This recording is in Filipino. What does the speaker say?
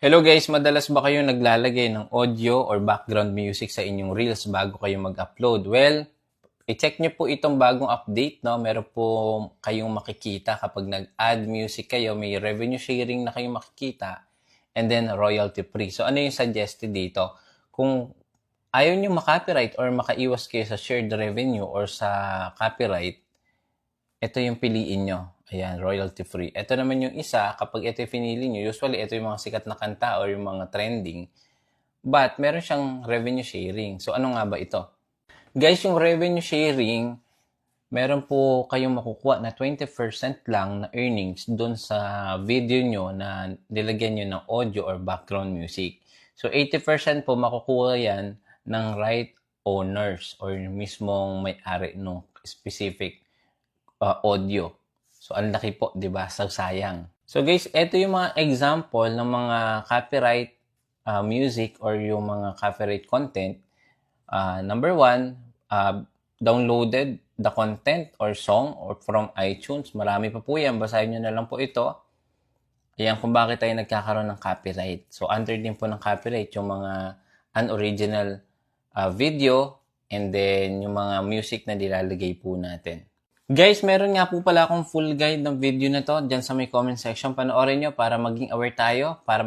Hello guys, madalas ba kayong naglalagay ng audio or background music sa inyong reels bago kayo mag-upload? Well, i-check nyo po itong bagong update, no? Meron po kayong makikita kapag nag-add music kayo, may revenue sharing na kayong makikita, and then royalty free. So ano yung suggested dito? Kung ayaw nyo makopyright or makaiwas kayo sa shared revenue or sa copyright, ito yung piliin nyo. Ayan, royalty free. Ito naman yung isa, kapag ito yung pinili nyo, usually ito yung mga sikat na kanta or yung mga trending. But meron siyang revenue sharing. So ano nga ba ito? Guys, yung revenue sharing, meron po kayong makukuha na 20% lang na earnings dun sa video nyo na nilagyan nyo ng audio or background music. So 80% po makukuha yan ng right owners or mismong may-ari ng specific audio. So, ang laki po, di ba? So, sayang. So, guys, ito yung mga example ng mga copyright music or yung mga copyright content. Number one, downloaded the content or song or from iTunes. Marami pa po yan. Basahin nyo na lang po ito. Ayan kung bakit tayo nagkakaroon ng copyright. So, under din po ng copyright yung mga unoriginal video and then yung mga music na nilalagay po natin. Guys, meron nga po pala akong full guide ng video na to dyan sa may comment section. Panoorin nyo para maging aware tayo, para